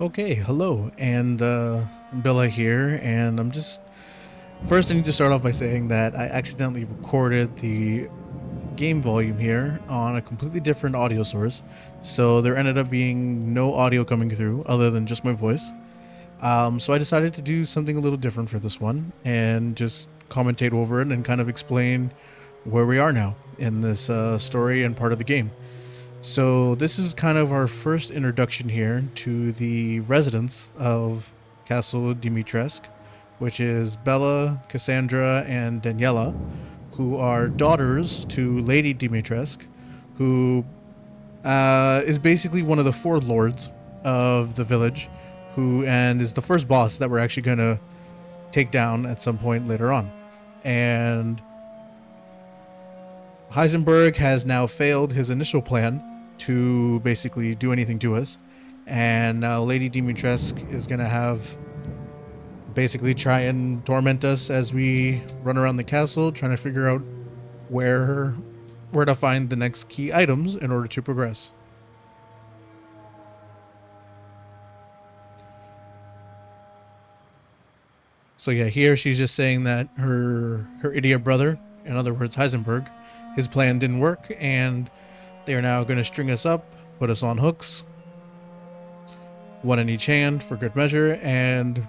Okay, hello, and Bella here, and first I need to start off by saying that I accidentally recorded the game volume here on a completely different audio source, so there ended up being no audio coming through other than just my voice. So I decided to do something a little different for this one and just commentate over it and kind of explain where we are now in this story and part of the game. So this is kind of our first introduction here to the residents of Castle Dimitrescu, which is Bella, Cassandra, and Daniela, who are daughters to Lady Dimitrescu, who is basically one of the four lords of the village, who and is the first boss that we're actually gonna take down at some point later on. And Heisenberg has now failed his initial plan to basically do anything to us, and now Lady Dimitrescu is gonna have basically try and torment us as we run around the castle, trying to figure out where where to find the next key items in order to progress. So yeah, here she's just saying that her idiot brother, in other words Heisenberg, his plan didn't work, and they are now going to string us up, put us on hooks, one in each hand for good measure, and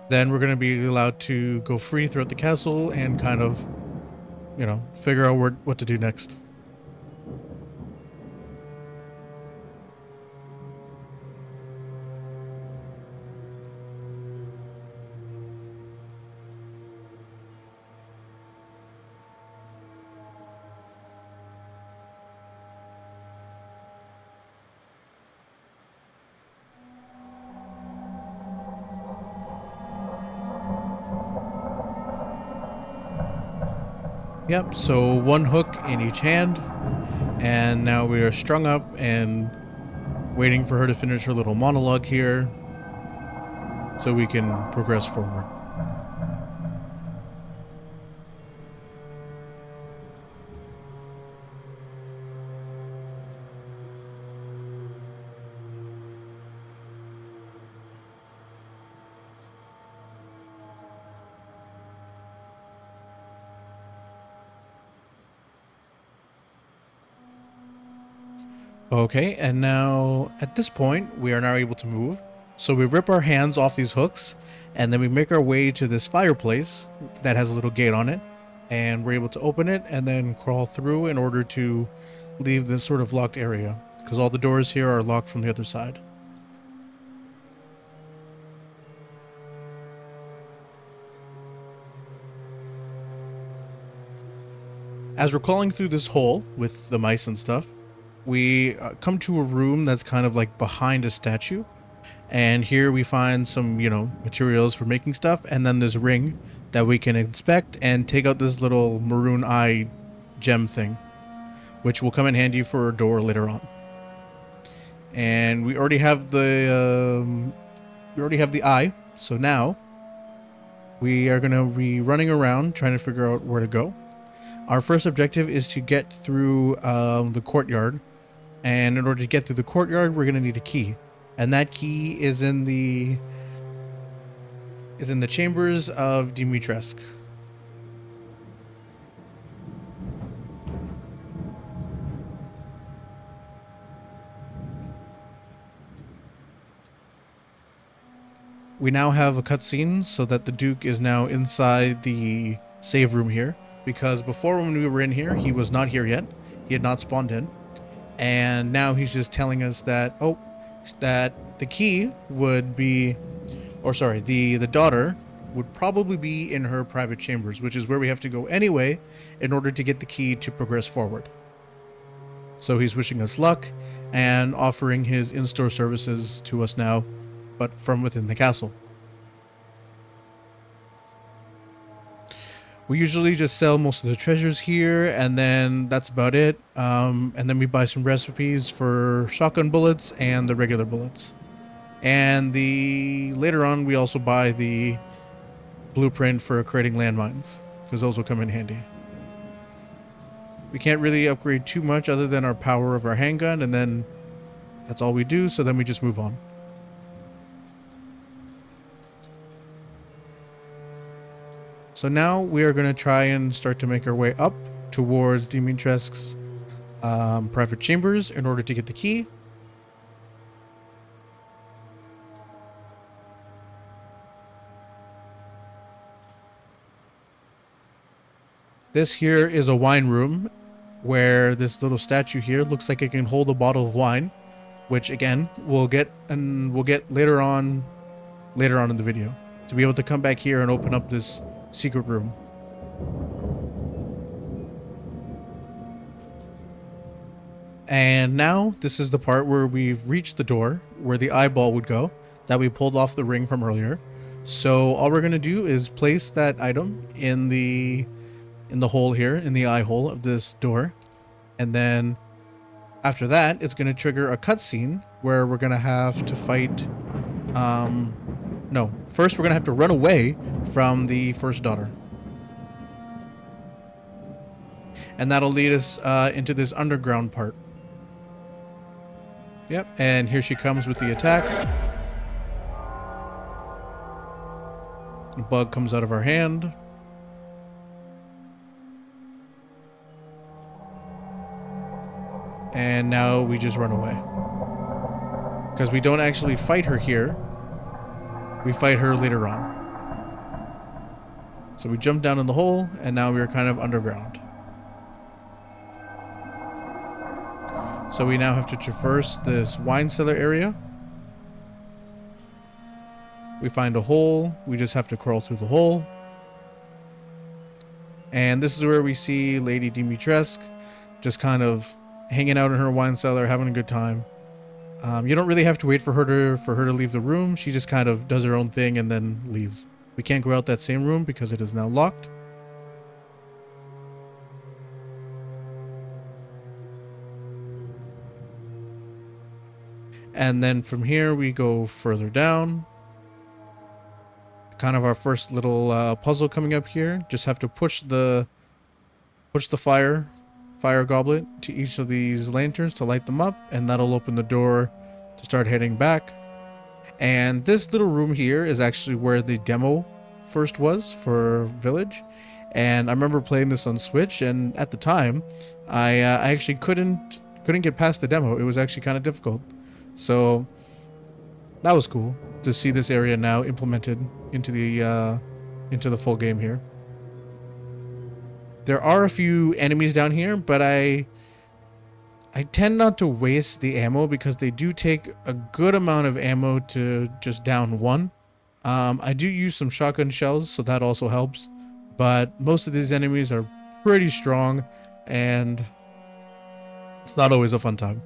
then we're going to be allowed to go free throughout the castle and kind of, figure out what to do next. Yep, so one hook in each hand, and now we are strung up and waiting for her to finish her little monologue here so we can progress forward. Okay, and now at this point, we are now able to move. So we rip our hands off these hooks, and then we make our way to this fireplace that has a little gate on it, and we're able to open it and then crawl through in order to leave this sort of locked area, because all the doors here are locked from the other side. As we're crawling through this hole with the mice and stuff, we come to a room that's kind of like behind a statue, and here we find some materials for making stuff, and then this ring that we can inspect and take out this little maroon eye gem thing, which will come in handy for a door later on. And we already have the eye, so now we are going to be running around trying to figure out where to go. Our first objective is to get through the courtyard, and in order to get through the courtyard, we're going to need a key, and that key is in the chambers of Dimitrescu. We now have a cutscene so that the Duke is now inside the save room here, because before when we were in here, he was not here yet. He had not spawned in. And now he's just telling us that, that the key would be, or sorry, the daughter would probably be in her private chambers, which is where we have to go anyway in order to get the key to progress forward. So he's wishing us luck and offering his in-store services to us now, but from within the castle. We usually just sell most of the treasures here, and then that's about it. And then we buy some recipes for shotgun bullets and the regular bullets. And later on, we also buy the blueprint for creating landmines, because those will come in handy. We can't really upgrade too much other than our power of our handgun, and then that's all we do, so then we just move on. So now we are going to try and start to make our way up towards Dimitrescu's private chambers in order to get the key. This here is a wine room where this little statue here looks like it can hold a bottle of wine, which again we'll get later on in the video to be able to come back here and open up this secret room. And now this is the part where we've reached the door where the eyeball would go that we pulled off the ring from earlier. So all we're going to do is place that item in the hole here, in the eye hole of this door. And then after that, it's going to trigger a cutscene where we're going to have to fight. No, first we're going to have to run away from the first daughter. And that'll lead us into this underground part. Yep, and here she comes with the attack. The bug comes out of our hand. And now we just run away. Because we don't actually fight her here. We fight her later on. So we jump down in the hole, and now we're kind of underground. So we now have to traverse this wine cellar area. We find a hole. We just have to crawl through the hole. And this is where we see Lady Dimitrescu just kind of hanging out in her wine cellar, having a good time. You don't really have to wait for her to leave the room. She just kind of does her own thing and then leaves. We can't go out that same room because it is now locked. And then from here we go further down. Kind of our first little puzzle coming up here. Just have to push the fire goblet to each of these lanterns to light them up, and that'll open the door to start heading back. And this little room here is actually where the demo first was for Village. And I remember playing this on Switch, and at the time I actually couldn't get past the demo. It was actually kind of difficult. So that was cool to see this area now implemented into the full game here. There are a few enemies down here, but I tend not to waste the ammo because they do take a good amount of ammo to just down one. I do use some shotgun shells, so that also helps. But most of these enemies are pretty strong, and it's not always a fun time.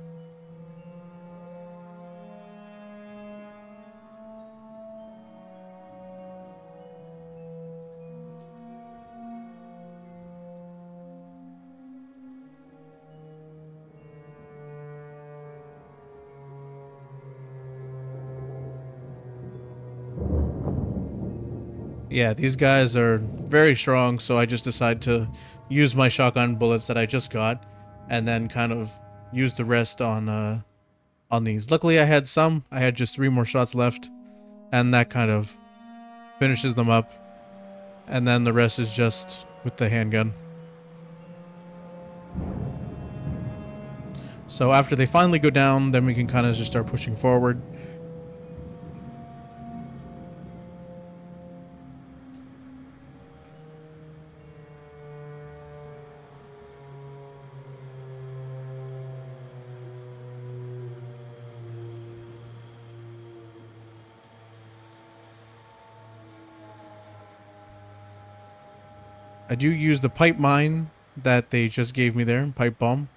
Yeah, these guys are very strong, so I just decided to use my shotgun bullets that I just got, and then kind of use the rest on these. Luckily, I had some. I had just 3 more shots left, and that kind of finishes them up. And then the rest is just with the handgun. So after they finally go down, then we can kind of just start pushing forward. I do use the pipe mine that they just gave me there, pipe bomb.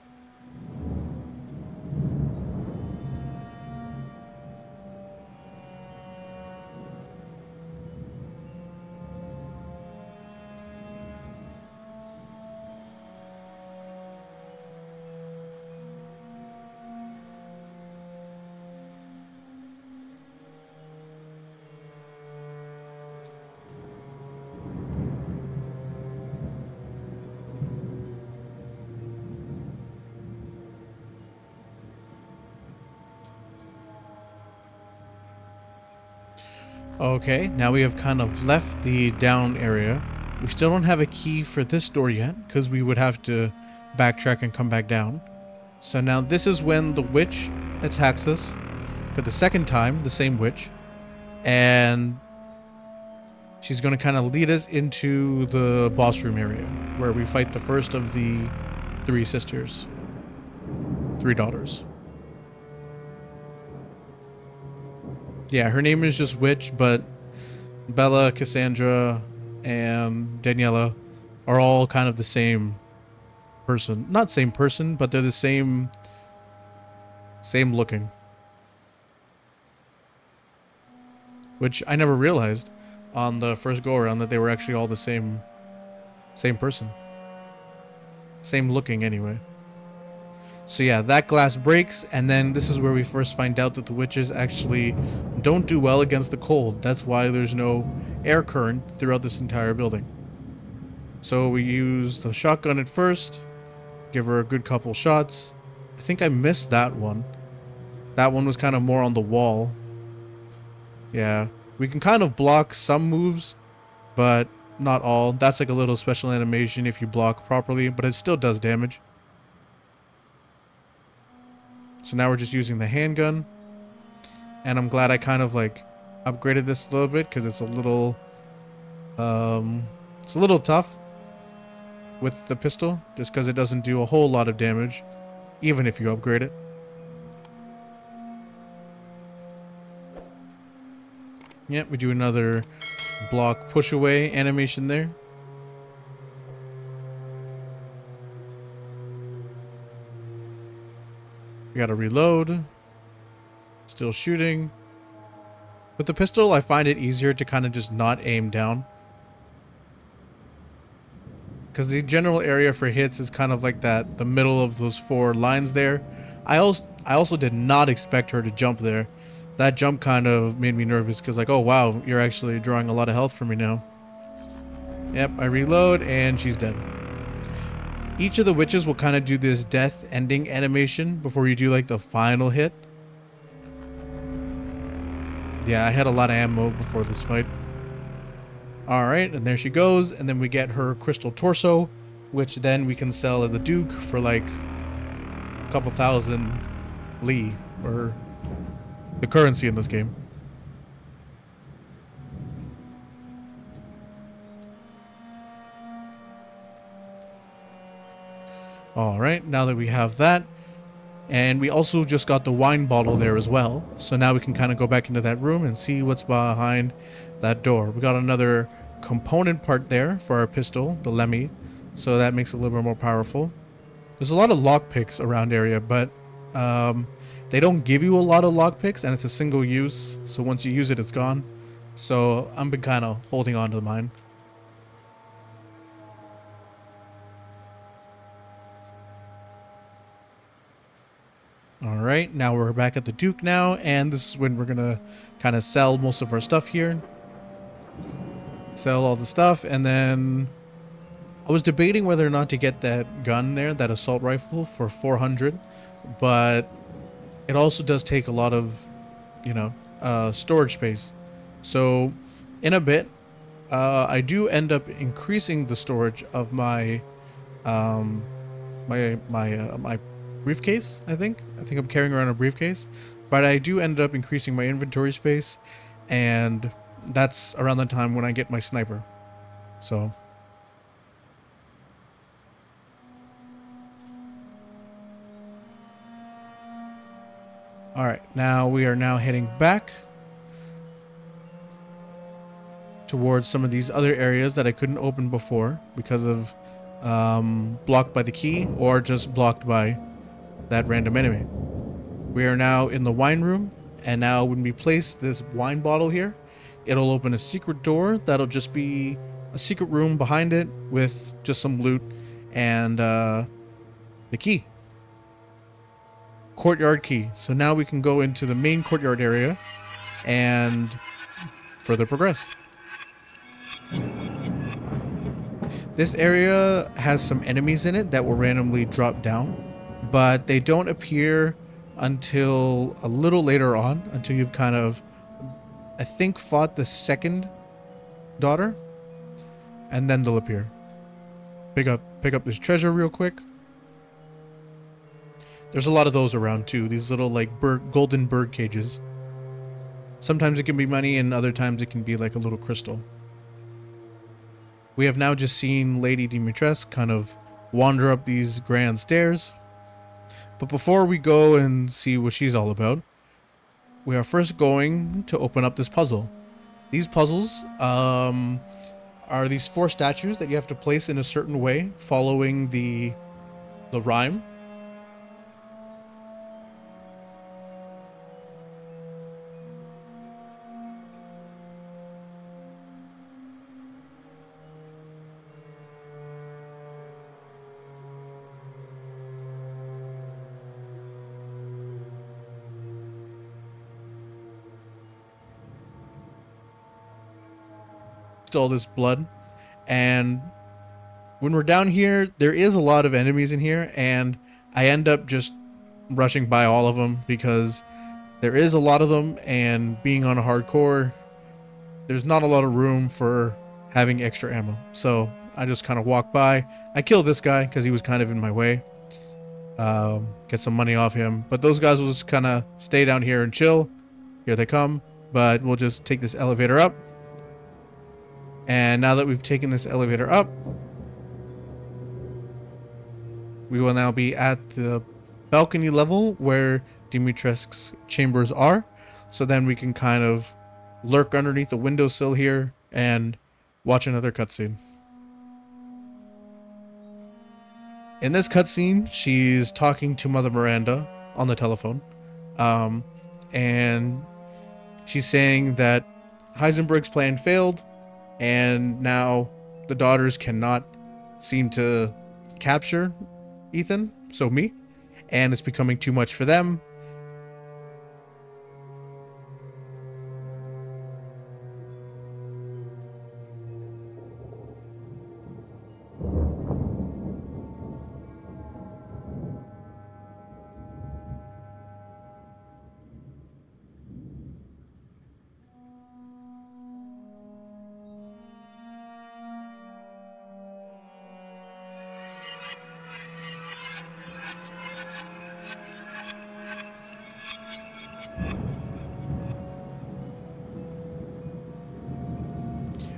Okay, now we have kind of left the down area. We still don't have a key for this door yet, because we would have to backtrack and come back down. So now this is when the witch attacks us for the second time, the same witch. And she's going to kind of lead us into the boss room area, where we fight the first of the three sisters. Three daughters. Yeah, her name is just Witch, but Bella, Cassandra, and Daniela are all kind of the same person. Not same person, but they're the same looking. Which I never realized on the first go around, that they were actually all the same person. Same looking anyway. So yeah, that glass breaks, and then this is where we first find out that the witches actually don't do well against the cold. That's why there's no air current throughout this entire building. So we use the shotgun at first, give her a good couple shots. I think I missed that one. That one was kind of more on the wall. Yeah, we can kind of block some moves, but not all. That's like a little special animation if you block properly, but it still does damage. So now we're just using the handgun, and I'm glad I kind of like upgraded this a little bit, because it's a little tough with the pistol, just because it doesn't do a whole lot of damage even if you upgrade it. Yep, we do another block push away animation there. We gotta reload. Still shooting. With the pistol, I find it easier to kind of just not aim down, because the general area for hits is kind of like that, the middle of those four lines there. I also did not expect her to jump there. That jump kind of made me nervous, because like, oh wow, you're actually drawing a lot of health from me now. Yep, I reload and she's dead. Each of the witches will kind of do this death ending animation before you do like the final hit. Yeah, I had a lot of ammo before this fight. Alright, and there she goes, and then we get her crystal torso, which then we can sell at the Duke for like a couple thousand Lee, or the currency in this game. Alright, now that we have that, and we also just got the wine bottle there as well, so now we can kind of go back into that room and see what's behind that door. We got another component part there for our pistol, the Lemmy, so that makes it a little bit more powerful. There's a lot of lockpicks around area, but they don't give you a lot of lockpicks, and it's a single use, so once you use it, it's gone. So I've been kind of holding on to mine. Alright, now we're back at the Duke now, and this is when we're gonna kind of sell most of our stuff here. Sell all the stuff, and then I was debating whether or not to get that gun there, that assault rifle, for 400, but it also does take a lot of, storage space. So in a bit, I do end up increasing the storage of my my briefcase. I think I'm carrying around a briefcase, but I do end up increasing my inventory space, and that's around the time when I get my sniper. So all right, now we are heading back towards some of these other areas that I couldn't open before because of blocked by the key or just blocked by that random enemy. We are now in the wine room, and now when we place this wine bottle here, it'll open a secret door that'll just be a secret room behind it with just some loot and the key. Courtyard key. So now we can go into the main courtyard area and further progress. This area has some enemies in it that will randomly drop down, but they don't appear until a little later on, until you've kind of, I think, fought the second daughter. and then they'll appear. Pick up this treasure real quick. There's a lot of those around too. These little like golden bird cages. Sometimes it can be money and other times it can be like a little crystal. We have now just seen Lady Dimitrescu kind of wander up these grand stairs. But before we go and see what she's all about, we are first going to open up this puzzle. These puzzles are these 4 statues that you have to place in a certain way, following the rhyme. All this blood, and when we're down here, there is a lot of enemies in here, and I end up just rushing by all of them because there is a lot of them, and being on a hardcore, there's not a lot of room for having extra ammo. So I just kind of walk by. I kill this guy because he was kind of in my way. Get some money off him, but those guys will just kind of stay down here and chill. Here they come, but we'll just take this elevator up. And now that we've taken this elevator up, we will now be at the balcony level where Dimitrescu's chambers are. So then we can kind of lurk underneath the windowsill here and watch another cutscene. In this cutscene, she's talking to Mother Miranda on the telephone. And she's saying that Heisenberg's plan failed. And now the daughters cannot seem to capture Ethan, so me, and it's becoming too much for them.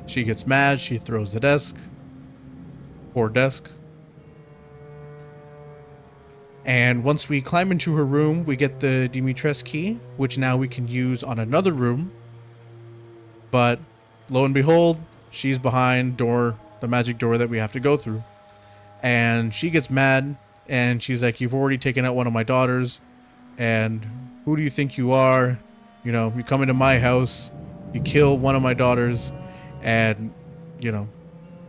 She gets mad, she throws the desk. Poor desk. And once we climb into her room, we get the Dimitrescu key, which now we can use on another room. But lo and behold, she's behind the magic door that we have to go through. And she gets mad, and she's like, "You've already taken out one of my daughters, and who do you think you are? You know, you come into my house, you kill one of my daughters, and, you know,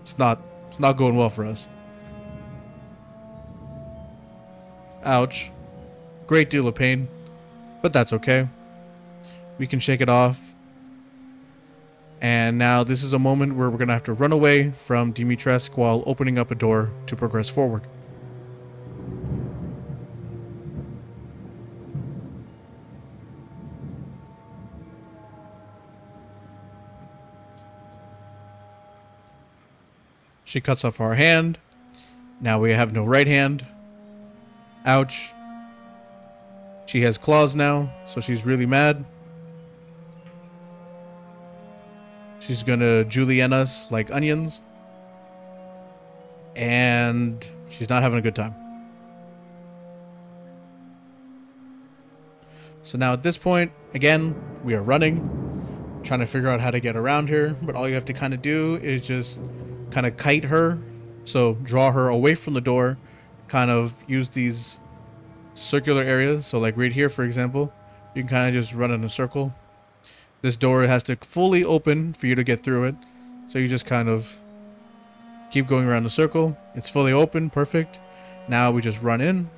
it's not going well for us." Ouch. Great deal of pain, but that's okay. We can shake it off. And now this is a moment where we're going to have to run away from Dimitrescu while opening up a door to progress forward. She cuts off our hand. Now we have no right hand. Ouch. She has claws now, so she's really mad. She's gonna julienne us like onions. And she's not having a good time. So now at this point, again, we are running, trying to figure out how to get around here. But all you have to kind of do is just kind of kite her. So draw her away from the door, kind of use these circular areas. So like right here, for example, you can kind of just run in a circle. This door has to fully open for you to get through it. So you just kind of keep going around the circle. It's fully open. Perfect. Now we just run in.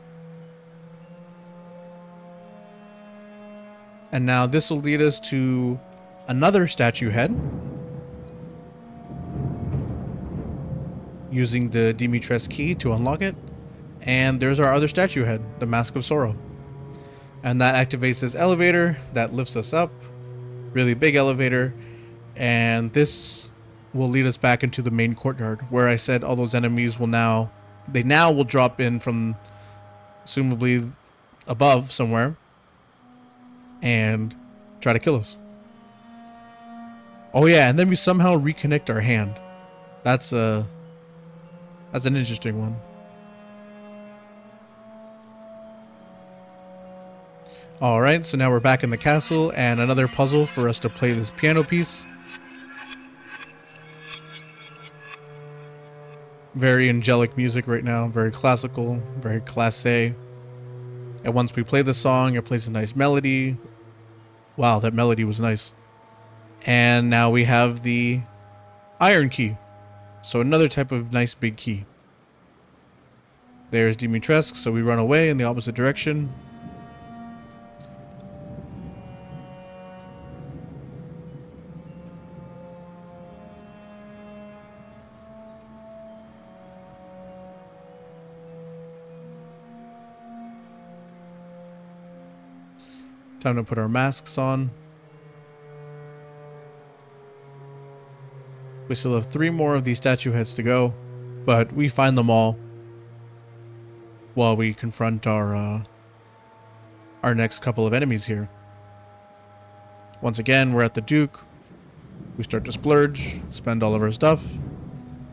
And now this will lead us to another statue head. Using the Dimitrescu key to unlock it. And there's our other statue head, the Mask of Sorrow. And that activates this elevator that lifts us up. Really big elevator. And this will lead us back into the main courtyard, where I said all those enemies will now drop in from assumably above somewhere and try to kill us. Oh yeah, and then we somehow reconnect our hand. That's an interesting one. Alright, so now we're back in the castle and another puzzle for us to play this piano piece. Very angelic music right now, very classical, very classe. And once we play the song, it plays a nice melody. Wow, that melody was nice. And now we have the iron key. So another type of nice big key. There's Dimitrescu, so we run away in the opposite direction. Time to put our masks on. We still have 3 more of these statue heads to go, but we find them all while we confront our next couple of enemies here. Once again, we're at the Duke. We start to splurge, spend all of our stuff,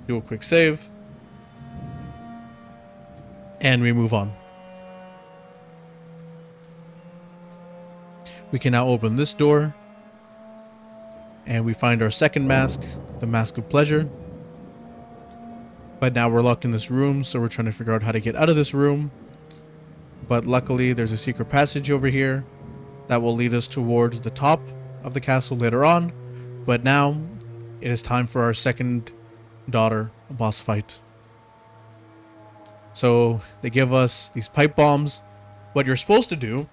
do a quick save, and we move on. We can now open this door, and we find our second mask, the Mask of Pleasure. But now we're locked in this room, so we're trying to figure out how to get out of this room. But luckily, there's a secret passage over here that will lead us towards the top of the castle later on. But now, it is time for our second daughter boss fight. So, they give us these pipe bombs. What you're supposed to do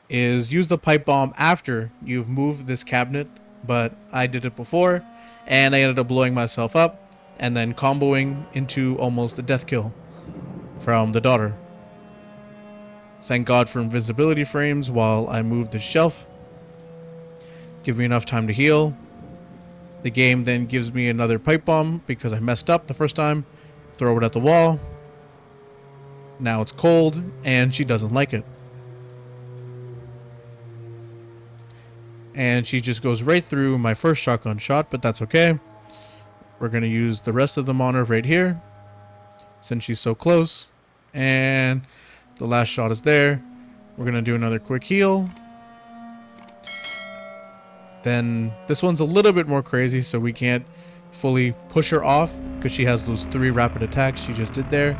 is use the pipe bomb after you've moved this cabinet, but I did it before, and I ended up blowing myself up, and then comboing into almost a death kill from the daughter. Thank God for invisibility frames while I moved the shelf. Give me enough time to heal. The game then gives me another pipe bomb because I messed up the first time. Throw it at the wall. Now it's cold, and she doesn't like it. And she just goes right through my first shotgun shot, but that's okay. We're going to use the rest of them on her right here, since she's so close. And the last shot is there. We're going to do another quick heal. Then this one's a little bit more crazy, so we can't fully push her off because she has those 3 rapid attacks she just did there.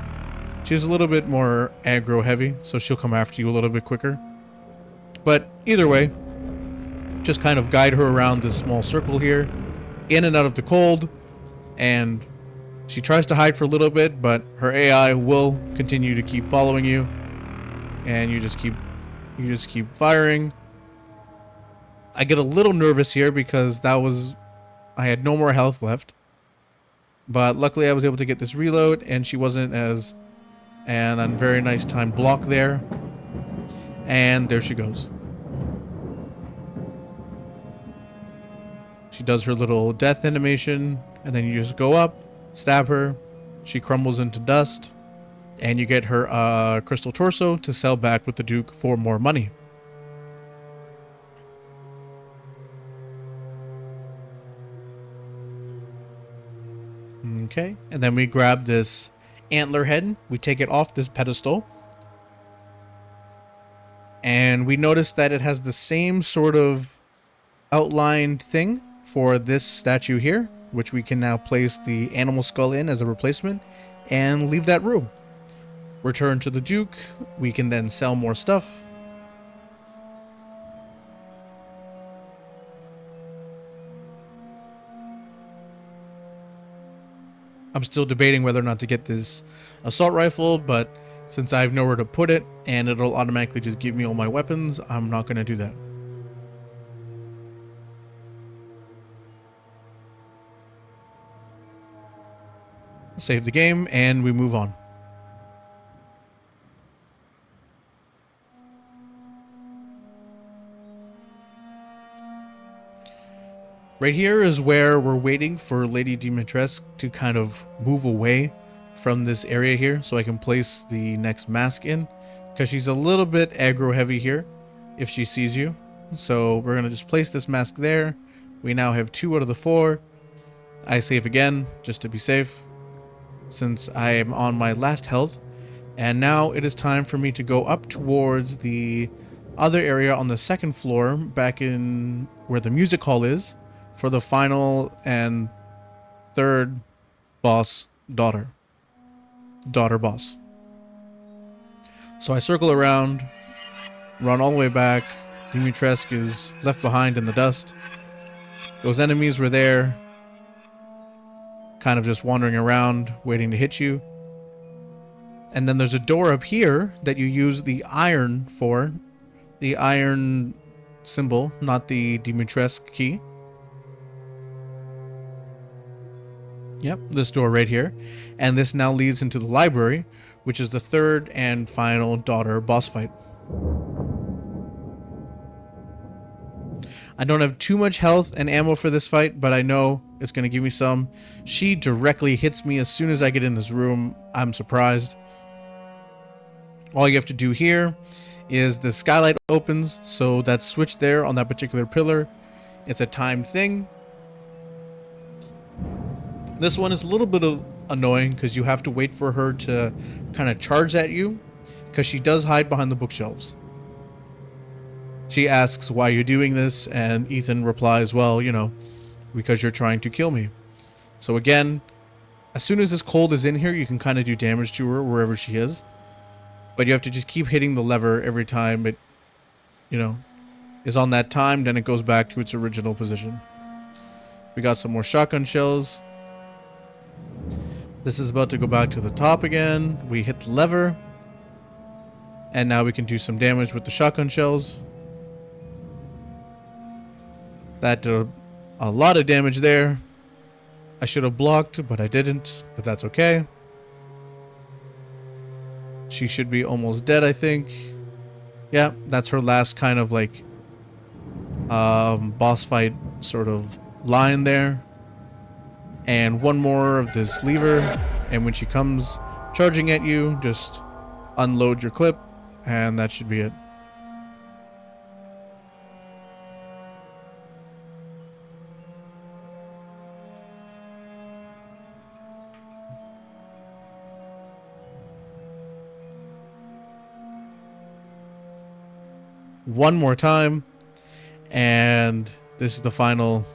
She's a little bit more aggro heavy, so she'll come after you a little bit quicker. But either way, just kind of guide her around this small circle here, in and out of the cold, and she tries to hide for a little bit, but her AI will continue to keep following you, and you just keep firing. I get a little nervous here because I had no more health left, but luckily I was able to get this reload, and she wasn't and a very nice time block there, and there she goes. She does her little death animation, and then you just go up, stab her, she crumbles into dust, and you get her crystal torso to sell back with the Duke for more money. Okay, and then we grab this antler head, we take it off this pedestal, and we notice that it has the same sort of outlined thing for this statue here, which we can now place the animal skull in as a replacement and leave that room. Return to the Duke, we can then sell more stuff. I'm still debating whether or not to get this assault rifle, but since I have nowhere to put it and it'll automatically just give me all my weapons, I'm not going to do that. Save the game, and we move on. Right here is where we're waiting for Lady Dimitrescu to kind of move away from this area here so I can place the next mask in, because she's a little bit aggro heavy here if she sees you. So we're going to just place this mask there. We now have 2 out of the 4. I save again just to be safe since I am on my last health. And now it is time for me to go up towards the other area on the 2nd floor back in where the music hall is for the final and 3rd boss daughter boss. So I circle around, run all the way back. Dimitrescu is left behind in the dust. Those enemies were there, kind of just wandering around, waiting to hit you. And then there's a door up here that you use the iron for. The iron symbol, not the Dimitrescu key. Yep, this door right here. And this now leads into the library, which is the 3rd and final daughter boss fight. I don't have too much health and ammo for this fight, but I know it's going to give me some. She directly hits me as soon as I get in this room. I'm surprised. All you have to do here is the skylight opens, so that switch there on that particular pillar, it's a timed thing. This one is a little bit annoying because you have to wait for her to kind of charge at you, because she does hide behind the bookshelves. She asks why you're doing this, and Ethan replies, well, you know, because you're trying to kill me. So again, as soon as this cold is in here, you can kind of do damage to her wherever she is. But you have to just keep hitting the lever every time it, you know, is on that time, then it goes back to its original position. We got some more shotgun shells. This is about to go back to the top again. We hit the lever. And now we can do some damage with the shotgun shells. That did a lot of damage there. I should have blocked, but I didn't. But that's okay. She should be almost dead, I think. Yeah, that's her last kind of like boss fight sort of line there. And one more of this lever, and when she comes charging at you, just unload your clip, and that should be it. One more time, and this is the final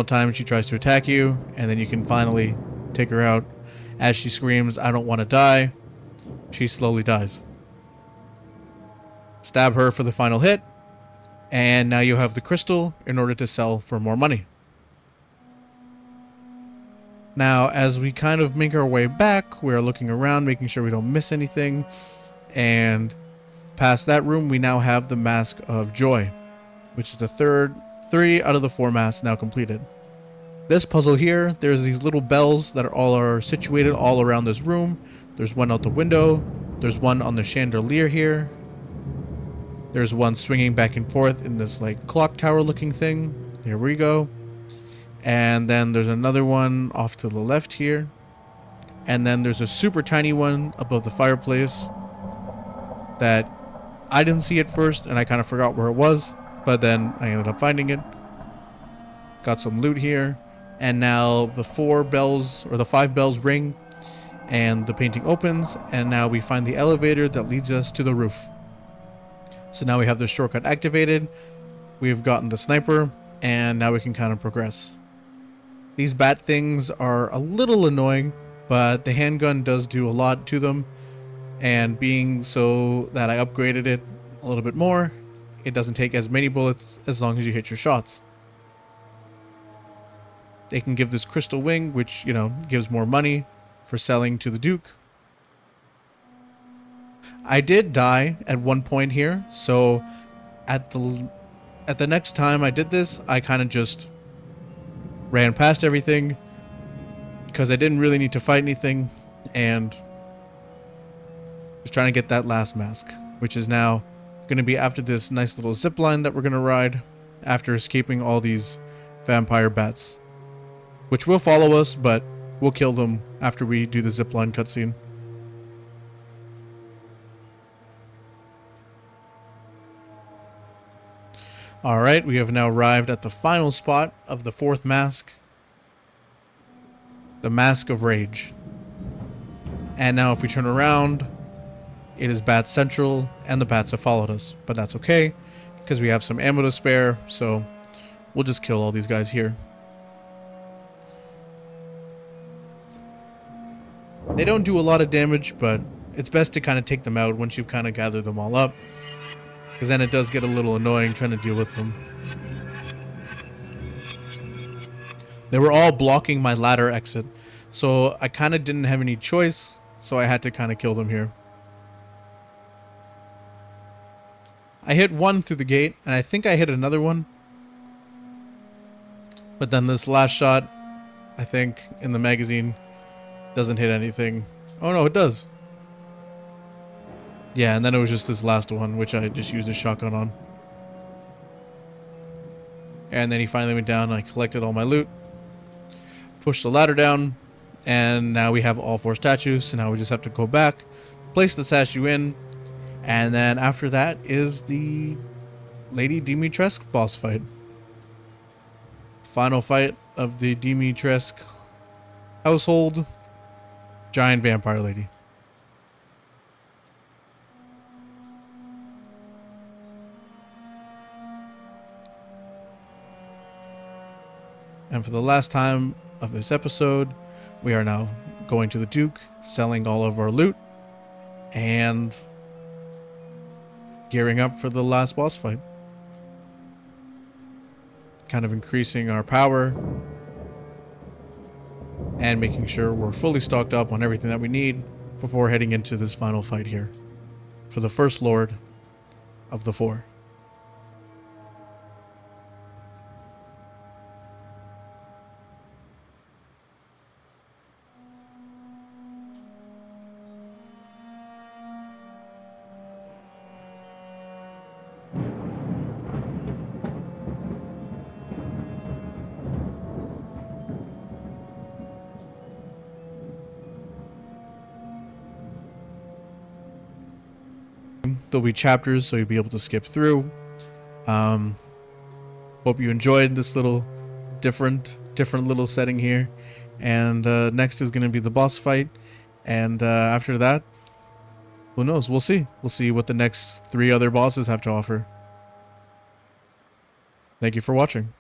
time she tries to attack you, and then you can finally take her out. As she screams, "I don't want to die," she slowly dies. Stab her for the final hit, and now you have the crystal in order to sell for more money. Now, as we kind of make our way back, we are looking around, making sure we don't miss anything, and past that room, we now have the Mask of Joy, which is the 3 out of the 4 masks now completed. This puzzle here, there's these little bells that are situated all around this room. There's one out the window. There's one on the chandelier here. There's one swinging back and forth in this like clock tower looking thing. There we go. And then there's another one off to the left here. And then there's a super tiny one above the fireplace that I didn't see at first, and I kind of forgot where it was, but then I ended up finding it. Got some loot here, and now the 4 bells, or the 5 bells ring, and the painting opens, and now we find the elevator that leads us to the roof. So now we have the shortcut activated, we've gotten the sniper, and now we can kind of progress. These bat things are a little annoying, but the handgun does do a lot to them. And being so that I upgraded it a little bit more, it doesn't take as many bullets as long as you hit your shots. They can give this crystal wing, which, you know, gives more money for selling to the Duke. I did die at one point here, so at the next time I did this, I kind of just ran past everything because I didn't really need to fight anything, and just trying to get that last mask, which is now going to be after this nice little zip line that we're going to ride, after escaping all these vampire bats, which will follow us, but we'll kill them after we do the zipline cutscene. Alright, we have now arrived at the final spot of the fourth mask. The Mask of Rage. And now if we turn around, it is Bat Central, and the bats have followed us. But that's okay, because we have some ammo to spare, so we'll just kill all these guys here. They don't do a lot of damage, but it's best to kind of take them out once you've kind of gathered them all up, because then it does get a little annoying trying to deal with them. They were all blocking my ladder exit, so I kind of didn't have any choice, so I had to kind of kill them here. I hit one through the gate, and I think I hit another one. But then this last shot, I think, in the magazine, doesn't hit anything. Oh no, it does. Yeah, and then it was just this last one, which I just used a shotgun on. And then he finally went down, and I collected all my loot. Pushed the ladder down, and now we have all 4 statues, so now we just have to go back, place the statue in, and then after that is the Lady Dimitrescu boss fight. Final fight of the Dimitrescu household. Giant vampire lady. And for the last time of this episode, we are now going to the Duke, selling all of our loot, and gearing up for the last boss fight. Kind of increasing our power and making sure we're fully stocked up on everything that we need before heading into this final fight here for the first Lord of the 4. There'll be chapters, so you'll be able to skip through. Hope you enjoyed this little different little setting here. And next is going to be the boss fight. And after that, who knows? We'll see. We'll see what the next 3 other bosses have to offer. Thank you for watching.